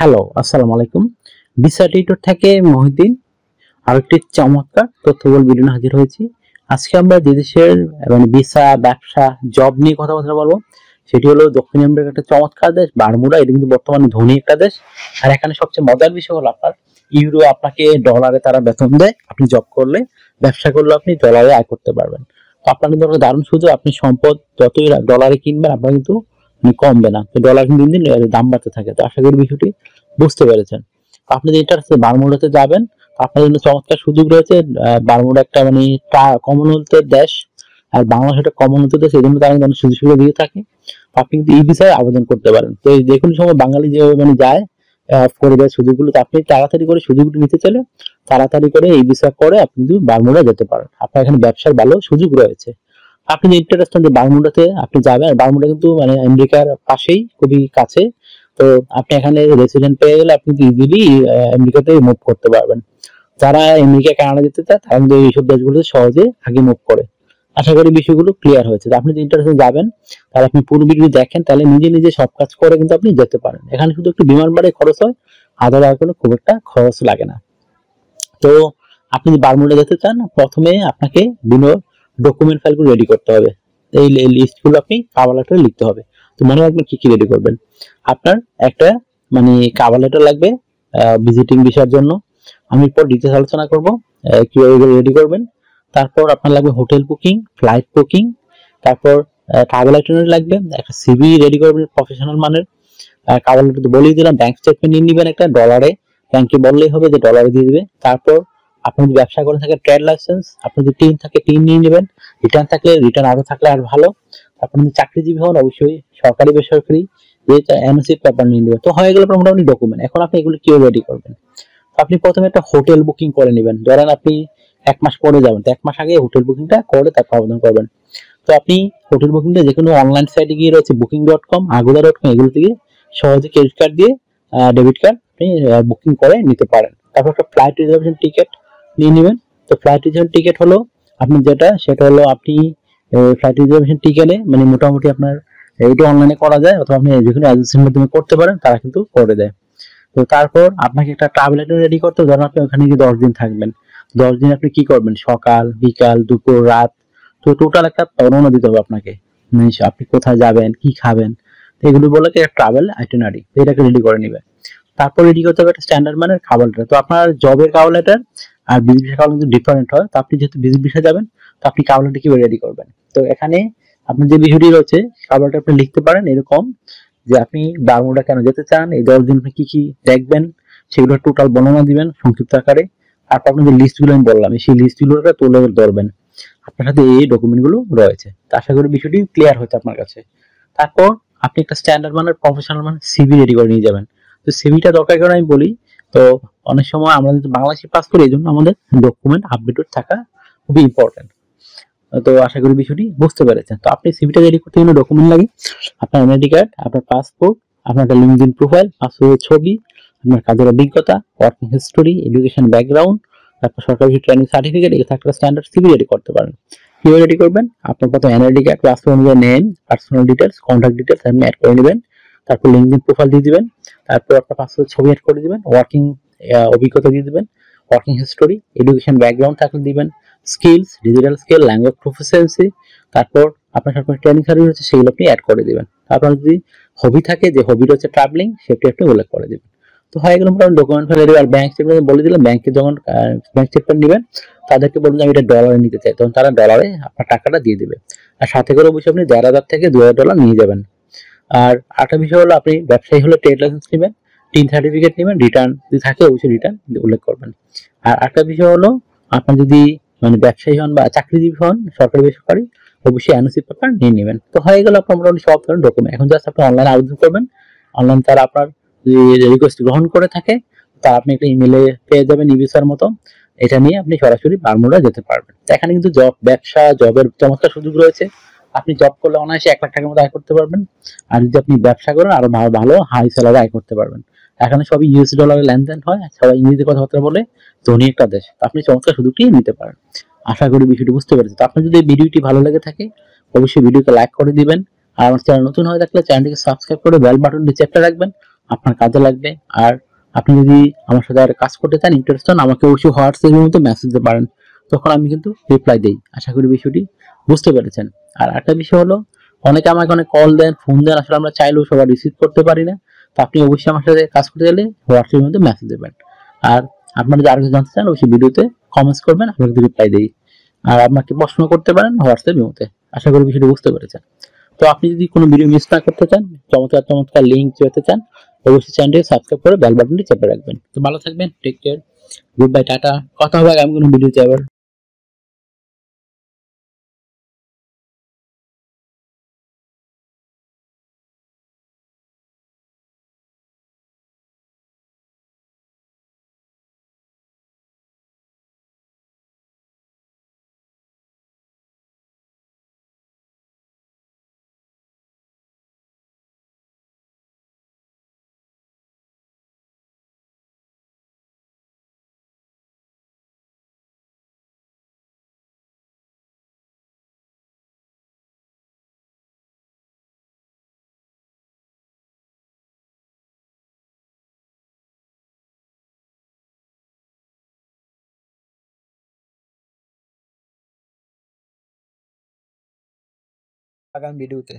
Hello, আসসালামু আলাইকুম। Visa tutor থেকে মহিউদ্দিন আরেকটি চমৎকার তথ্যবহুল ভিডিও নিয়ে হাজির হয়েছি। আজকে আমরা যে দেশের ভিসা, ব্যবসা, জব নিয়ে কথাবার্তা বলবো সেটি হলো দক্ষিণ আমেরিকার একটা চমৎকার দেশ বারমুডা। এটা কিন্তু বর্তমানে ধনী একটা দেশ। আর এখানে সবচেয়ে মজার বিষয় হলো আপনার ইউরো আপনাকে ডলারে তারা বেতন দেয়। আপনি জব করলে, ব্যবসা করলে আপনি ডলারে আয় করতে পারবেন। তো আপনার কিন্তু একটা দারুণ সুযোগ। আপনি সম্পদ যতই ডলারে কিনবেন আপনার কিন্তু কমবে না। তো ডলার কিন্তু দিন দিন দাম বাড়তে থাকে। তো আশা করি বিষয়টি বুঝতে পেরেছেন। আপনি যদি ইন্টারেস্টে বারমুডাতে যাবেন, আপনার জন্য চমৎকার সুযোগ রয়েছে। বারমুডা একটা কমনওয়েলথের দেশ, আর বাংলাদেশ একটা কমনওয়েলথ দেশ, এই জন্য তারা কিন্তু অনেক সুযোগ সুবিধা দিয়ে থাকে। আপনি কিন্তু এই বিষয়ে আবেদন করতে পারেন। তো এই যে কোনো সময় বাঙালি যে যায় করে দেয় সুযোগগুলো, তো আপনি তাড়াতাড়ি করে সুযোগগুলো নিতে চলে তাড়াতাড়ি করে এই বিষয় করে আপনি কিন্তু বারমুডা যেতে পারেন। আপনার এখানে ব্যবসার ভালো সুযোগ রয়েছে। আপনি যে ইন্টারেস্ট যে বারমুডাতে আপনি যাবেন, বারমুডা কিন্তু আমেরিকার পাশেই, খুবই কাছে। তো আপনি এখানে রেসিডেন্ট পেয়ে গেলে আপনি ইজিলি আমেরিকাতে মুভ করতে পারবেন। যারা আমেরিকা, কানাডা যেতে চায় তারা কিন্তু এইসব দেশগুলোতে সহজে আগে মুভ করে। আশা করি বিষয়গুলো ক্লিয়ার হয়েছে। আপনি যে ইন্টারেস্টে যাবেন তাহলে আপনি পুরো ভিডিও দেখেন, তাহলে নিজে নিজে সব কাজ করে কিন্তু আপনি যেতে পারেন। এখানে শুধু একটু বিমান ভাড়ায় খরচ হয়, আদার আর কোনো খুব একটা খরচ লাগে না। তো আপনি যদি বারমুডা যেতে চান, প্রথমে আপনাকে বিভিন্ন ডকুমেন্ট ফাইলগুলো রেডি করতে হবে। এই লিস্টগুলো আপনি কভার লেটারে লিখতে হবে। তো মনে রাখবেন কি কি রেডি করবেন। আপনার একটা কভার লেটার লাগবে ভিজিটিং ভিসার জন্য। আমি পর ডিটেইলস আলোচনা করব কিভাবে রেডি করবেন। তারপর আপনার লাগবে হোটেল বুকিং, ফ্লাইট বুকিং, তারপর ট্রাভেল আইটিনারি লাগবে, একটা সিভি রেডি করবেন প্রফেশনাল মানের। কভার লেটার তো বলেই দিলাম। ব্যাংক স্টেটমেন্ট নিয়ে নেবেন একটা ডলারে, ব্যাংকে বললেই হবে যে ডলারে দিয়ে দিবে। তারপর আপনি যদি ব্যবসা করে থাকেন ট্রেড লাইসেন্স, আপনি যদি টিন থাকে টিন নিয়ে নেবেন, রিটার্ন থাকলে রিটার্ন আরো থাকলে আর ভালো। আপনি যদি চাকরিজীবী হন অবশ্যই সরকারি বেসরকারি যে এনওসি পেপার নিয়ে নেবেন। তো হয়ে গেল মোটামুটি ডকুমেন্ট। এখন আপনি এগুলো কিভাবে রেডি করবেন। আপনি প্রথমে একটা হোটেল বুকিং করে নেবেন। ধরেন আপনি 1 মাস পরে যাবেন, তো 1 মাস আগে হোটেল বুকিংটা করে তারপর আবেদন করবেন। তো আপনি হোটেল বুকিংটা যে কোনো অনলাইন সাইটে গিয়ে রয়েছে booking.com, agoda.com, এগুলো থেকে সহজে ক্রেডিট কার্ড দিয়ে ডেবিট কার্ড আপনি বুকিং করে নিতে পারেন। তারপর একটা ফ্লাইট রিজার্ভেশন টিকিট নিয়ে নেবেন। তো ফ্লাইট রিজার্ভেশন টিকিট হলো আপনি সেটা হলো আপনি ফ্লাইট রিজার্ভেশন টিকেটে মোটামুটি আপনার এটা অনলাইনে করা যায়, অথবা আপনি যে কোনো এজেন্সির মাধ্যমে করতে পারেন, তারা কিন্তু করে দেয়। তো তারপর আপনাকে একটা ট্রাভেল আইটেনারি রেডি করতে হবে। ধরুন আপনি ওখানে গিয়ে 10 দিন থাকবেন। 10 দিন আপনি কি করবেন, সকাল, বিকাল, দুপুর, রাত, তো টোটাল একটা বর্ণনা দিতে হবে আপনাকে। আপনি কোথায় যাবেন, কি খাবেন, তো এগুলো বলে একটা ট্রাভেল আইটেনারি, এটাকে রেডি করে নেবেন। তারপর রেডি করতে হবে একটা স্ট্যান্ডার্ড মানের খাবার লেটার। তো আপনার জবের খাবার লেটার আর ভিজিট ভিসা খাবার কিন্তু ডিফারেন্ট হয়। তো আপনি যেহেতু ভিজিট ভিসা যাবেন, তো আপনি খাবার লেটার কিভাবে রেডি করবেন। তো এখানে আপনি যে বিষয়টি রয়েছে খাবার লেটার আপনি লিখতে পারেন এরকম যে আপনি বারমুডা কেন যেতে চান, এই 10 দিন আপনি কি কি দেখবেন সেগুলো টোটাল বর্ণনা দিবেন সংক্ষিপ্ত আকারে। তারপর আপনি যে লিস্টগুলো আমি বললাম সেই লিস্টগুলো তুলে ধরবেন। আপনার সাথে এই ডকুমেন্টগুলো রয়েছে। তো আশা করি বিষয়টি ক্লিয়ার হচ্ছে আপনার কাছে। তারপর আপনি একটা স্ট্যান্ডার্ড মানের প্রফেশনাল মানের সিভি রেডি করে নিয়ে যাবেন। তো সিভিটা দরকার কারণ আমি বলি, তো অনেক সময় আমরা যদি বাংলাদেশে পাস করি, এই জন্য আমাদের ডকুমেন্ট আপডেটেড থাকা খুবই ইম্পর্টেন্ট। তো আশা করি বিষয়টি বুঝতে পেরেছেন। তো আপনি সিভিটা রেডি করতে গেলে ডকুমেন্ট লাগে আপনার এনআইডি কার্ড, আপনার পাসপোর্ট, আপনার একটা লিঙ্কডইন প্রোফাইল, পাসপোর্টের ছবি, আপনার কাজের অভিজ্ঞতা, ওয়ার্কিং হিস্টোরি, এডুকেশন ব্যাকগ্রাউন্ড, তারপর সরকারি ট্রেনিং সার্টিফিকেট, এগুলো একটা স্ট্যান্ডার্ড সিভি রেডি করতে পারেন। কিভাবে রেডি করবেন, আপনার প্রথমে এনআইডি কার্ড, পাসপোর্ট অনুযায়ী name, personal details, contact details আপনি অ্যাড করে নেবেন। তারপর লিঙ্কডইন প্রোফাইল দিয়ে দিবেন। তারপর আপনার পাসপোর্টের ছবি অ্যাড করে দিবেন, ওয়ার্কিং অভিজ্ঞতা দিয়ে দিবেন, ওয়ার্কিং হিস্টোরি, এডুকেশন ব্যাকগ্রাউন্ড থাকলে দিবেন, skills, digital skill, language proficiency, তারপর আপনার সরকারি ট্রেনিং সার্টিফিকেট হচ্ছে সেগুলো আপনি অ্যাড করে দিবেন। তারপর যদি হবি থাকে, যে হবি হচ্ছে ট্রাভেলিং, সেটি আপনি উল্লেখ করে দিবেন। তো হয়ে গেল মোটামুটি ডকুমেন্ট ফাইল রেডি। আর ব্যাংক স্টেটমেন্ট বলে দিলাম, ব্যাংকে যখন ব্যাংক স্টেটমেন্ট নেবেন তাদেরকে বলুন আমি এটা ডলারে নিতে চাই, তখন তারা ডলারে আপনার টাকাটা দিয়ে দিবে। আর সাথে করে অবশ্যই আপনি 1,500 থেকে 2,000 ডলার নিয়ে যাবেন। আর আরেকটা বিষয় হলো আপনি ব্যবসায়ী হলে ট্রেড লাইসেন্স নেবেন, টিন সার্টিফিকেট নেবেন, রিটার্ন যদি থাকে অবশ্যই রিটার্ন উল্লেখ করবেন। আর আরেকটা বিষয় হলো আপনার যদি ব্যবসায়ী হন বা চাকরিজীবী হন, সরকারি বেসরকারি, অবশ্যই এনওসি পেপার নিয়ে নেবেন। তো হয়ে গেল আপনার মোটামুটি সব ধরনের ডকুমেন্ট। এখন জাস্ট আপনি অনলাইনে আবেদন করবেন। অনলাইন তারা আপনার যদি রিকোয়েস্ট গ্রহণ করে থাকে, তা আপনি একটা ইমেলে পেয়ে যাবেন ই ভিসার মতো। এটা নিয়ে আপনি সরাসরি বারমুডা যেতে পারবেন। এখানে কিন্তু জব, ব্যবসা, জবের চমৎকার সুযোগ রয়েছে। আপনি জব করলে অনায়াসে 1 লাখ টাকার মতো আয় করতে পারবেন। আর যদি আপনি ব্যবসা করেন আরো ভালো হাই স্যালারি আয় করতে পারবেন। এখানে সবই ইউএসডি ডলারে লেনদেন হয়, সবাই ইংরেজিতে কথাবার্তা বলে, ধনী একটা দেশ। আপনি চমৎকার সুযোগটি নিতে পারেন। আশা করি বিষয়টি বুঝতে পেরেছেন। তো আপনার যদি এই ভিডিওটি ভালো লেগে থাকে অবশ্যই ভিডিওকে লাইক করে দিবেন। আর আমার চ্যানেল নতুন হয়ে থাকলে চ্যানেলটিকে সাবস্ক্রাইব করে বেল বাটনটি চেপে রাখবেন, আপনার কাজে লাগবে। আর আপনি যদি আমার সাথে আর কাজ করতে চান, ইন্টারেস্ট হন, আমাকে অবশ্যই হোয়াটসঅ্যাপের মধ্যে মেসেজ দিতে পারেন। তখন আমি কিন্তু রিপ্লাই দেই। আশা করি বিষয়টি বুঝতে পেরেছেন। আর একটা বিষয় হলো, অনেকে আমাকে অনেক কল দেন, ফোন দেন, আসলে আমরা চাইলেও সবার রিসিভ করতে পারি না। তো আপনি অবশ্যই আমার সাথে কাজ করতে গেলে হোয়াটসঅ্যাপের মধ্যে মেসেজ দেবেন। আর আপনারা যদি আরো কিছু জানতে চান, অবশ্যই ভিডিওতে কমেন্টস করবেন, আমি কিন্তু রিপ্লাই দেই। আর আপনাকে প্রশ্ন করতে পারেন হোয়াটসঅ্যাপ ইমোতে। আশা করি বিষয়টি বুঝতে পেরেছেন। তো আপনি যদি কোনো ভিডিও মিস না করতে চান, চমৎকার চমৎকার লিঙ্ক পেতে চান, অবশ্যই চ্যানেলটি সাবস্ক্রাইব করে বেল বাটনটি চেপে রাখবেন। তো ভালো থাকবেন, take care, goodbye, tata. কথা হবে আগামী কোনো ভিডিওতে আবার। আগামী ভিডিওতে